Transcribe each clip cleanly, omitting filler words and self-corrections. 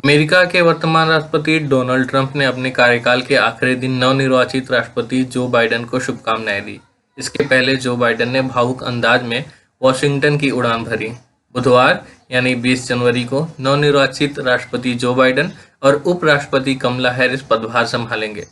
America के वर्तमान राष्ट्रपति डोनाल्ड ट्रंप ने अपने कार्यकाल के आखिरी दिन नवनिर्वाचित राष्ट्रपति जो बाइडेन को शुभकामनाएं दी। इसके पहले जो बाइडेन ने भावुक अंदाज में वॉशिंगटन की उड़ान भरी। बुधवार यानी 20 जनवरी को नवनिर्वाचित राष्ट्रपति जो बाइडेन और उपराष्ट्रपति कमला हैरिस पदभार संभालेंगे।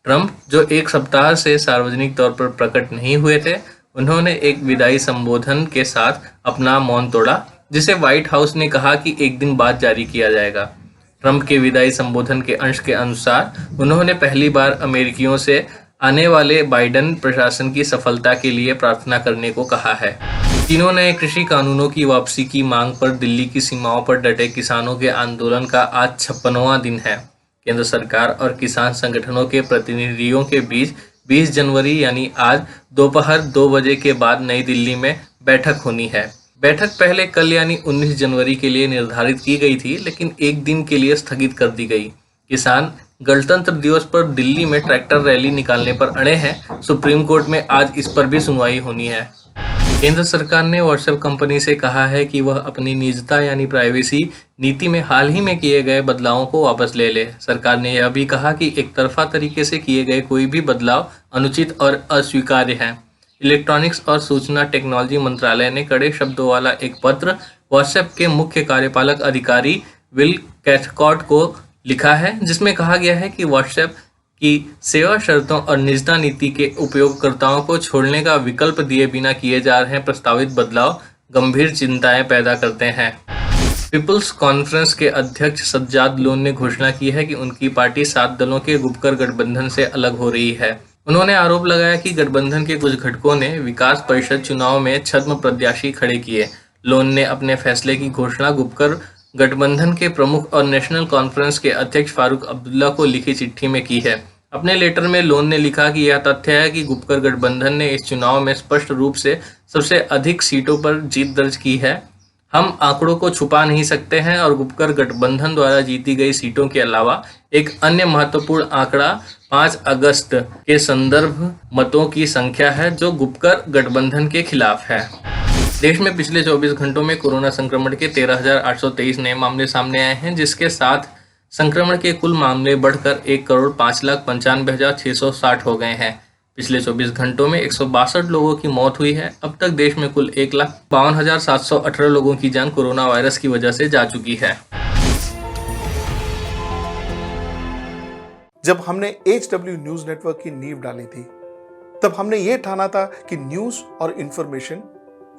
ट्रंप, जो एक सप्ताह से सार्वजनिक तौर पर प्रकट नहीं हुए थे, उन्होंने एक विदाई संबोधन के साथ अपना मौन तोड़ा, जिसे व्हाइट हाउस ने कहा कि एक दिन बाद जारी किया जाएगा। ट्रंप के विदाई संबोधन के अंश के अनुसार उन्होंने पहली बार अमेरिकियों से आने वाले बाइडेन प्रशासन की सफलता के लिए प्रार्थना करने को कहा है। तीनों नए कृषि कानूनों की वापसी की मांग पर दिल्ली की सीमाओं पर डटे किसानों के आंदोलन का आज 56वां दिन है। केंद्र सरकार और किसान संगठनों के प्रतिनिधियों के बीच 20 जनवरी यानी आज दोपहर 2 बजे के बाद नई दिल्ली में बैठक होनी है। बैठक पहले कल यानी 19 जनवरी के लिए निर्धारित की गई थी, लेकिन एक दिन के लिए स्थगित कर दी गई। किसान गणतंत्र दिवस पर दिल्ली में ट्रैक्टर रैली निकालने पर अड़े हैं। सुप्रीम कोर्ट में आज इस पर भी सुनवाई होनी है। केंद्र सरकार ने व्हाट्सएप कंपनी से कहा है कि वह अपनी निजता यानी प्राइवेसी नीति में हाल ही में किए गए बदलावों को वापस ले ले। सरकार ने यह भी कहा कि एक तरफा तरीके से किए गए कोई भी बदलाव अनुचित और अस्वीकार्य है। इलेक्ट्रॉनिक्स और सूचना टेक्नोलॉजी मंत्रालय ने कड़े शब्दों वाला एक पत्र व्हाट्सएप के मुख्य कार्यपालक अधिकारी विल कैथकार्ट को लिखा है, जिसमें कहा गया है कि व्हाट्सएप की सेवा शर्तों और निजता नीति के उपयोगकर्ताओं को छोड़ने का विकल्प दिए बिना किए जा रहे प्रस्तावित बदलाव गंभीर चिंताएं पैदा करते हैं। पीपुल्स कॉन्फ्रेंस के अध्यक्ष सज्जाद लोन ने घोषणा की है कि उनकी पार्टी 7 दलों के गुपकर गठबंधन से अलग हो रही है। उन्होंने आरोप लगाया कि गठबंधन के कुछ घटकों ने विकास परिषद चुनाव में छद्म प्रत्याशी खड़े किए। लोन ने अपने फैसले की घोषणा गुपकर गठबंधन के प्रमुख और नेशनल कॉन्फ्रेंस के अध्यक्ष फारूक अब्दुल्ला को लिखी चिट्ठी में की है। अपने लेटर में लोन ने लिखा कि यह तथ्य है कि गुपकर गठबंधन ने इस चुनाव में स्पष्ट रूप से सबसे अधिक सीटों पर जीत दर्ज की है। हम आंकड़ों को छुपा नहीं सकते हैं और गुपकर गठबंधन द्वारा जीती गई सीटों के अलावा एक अन्य महत्वपूर्ण आंकड़ा 5 अगस्त के संदर्भ मतों की संख्या है, जो गुपकर गठबंधन के खिलाफ है। देश में पिछले 24 घंटों में कोरोना संक्रमण के 13,823 नए मामले सामने आए हैं, जिसके साथ संक्रमण के कुल मामले बढ़कर 1,05,95,660 हो गए हैं। पिछले 24 घंटों में 162 लोगों की मौत हुई है। अब तक देश में कुल 1,52,718 लोगों की जान कोरोना वायरस की वजह से जा चुकी है। जब हमने HW न्यूज नेटवर्क की नींव डाली थी, तब हमने ये ठाना था कि न्यूज और इंफॉर्मेशन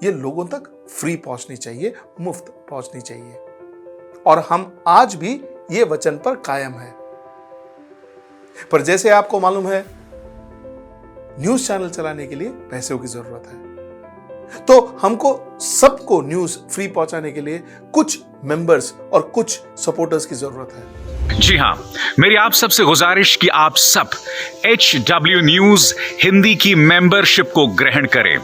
ये लोगों तक फ्री पहुंचनी चाहिए, मुफ्त पहुंचनी चाहिए, और हम आज भी ये वचन पर कायम हैं। पर जैसे आपको मालूम है, न्यूज चैनल चलाने के लिए पैसों की जरूरत है, तो हमको सबको न्यूज फ्री पहुंचाने के लिए कुछ मेंबर्स और कुछ सपोर्टर्स की जरूरत है। जी हां, मेरी आप सबसे गुजारिश कि आप सब HW न्यूज हिंदी की मेंबरशिप को ग्रहण करें।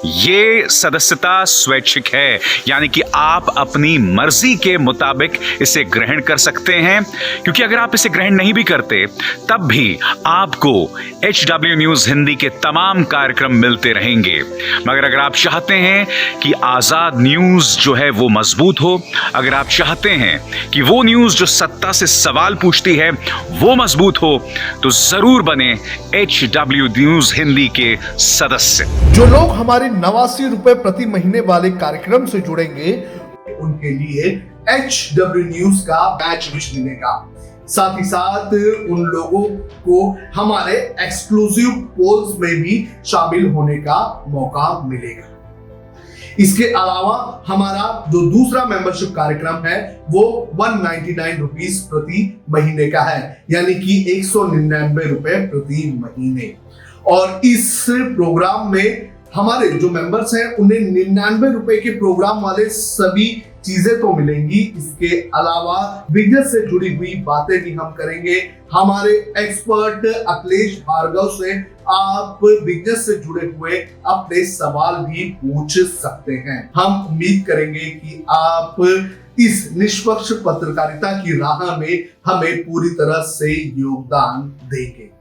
ये सदस्यता स्वैच्छिक है, यानी कि आप अपनी मर्जी के मुताबिक इसे ग्रहण कर सकते हैं, क्योंकि अगर आप इसे ग्रहण नहीं भी करते तब भी आपको HW न्यूज हिंदी के तमाम कार्यक्रम मिलते रहेंगे। मगर अगर आप चाहते हैं कि आजाद न्यूज जो है वो मजबूत हो, अगर आप चाहते हैं कि वो न्यूज जो सत्ता से सवाल पूछती है वो मजबूत हो, तो जरूर बने HW न्यूज हिंदी के सदस्य। जो लोग हमारे 89 रुपए प्रति महीने वाले कार्यक्रम से जुड़ेंगे, उनके लिए HW न्यूज का बैच विश मिलेगा। साथ ही साथ उन लोगों को हमारे एक्सक्लूसिव पोल्स में भी शामिल होने का मौका मिलेगा। इसके अलावा हमारा जो दूसरा मेंबरशिप कार्यक्रम है वो 199 रुपीस प्रति महीने का है, यानी कि 199 रुपए प्रति महीने। और इस प्रोग्राम में हमारे जो मेंबर्स हैं उन्हें 99 रुपए के प्रोग्राम वाले सभी चीजें तो मिलेंगी। इसके अलावा बिजनेस से जुड़ी हुई बातें भी हम करेंगे। हमारे एक्सपर्ट अखिलेश भार्गव से आप बिजनेस से जुड़े हुए अपने सवाल भी पूछ सकते हैं। हम उम्मीद करेंगे कि आप इस निष्पक्ष पत्रकारिता की राह में हमें पूरी तरह से योगदान देंगे।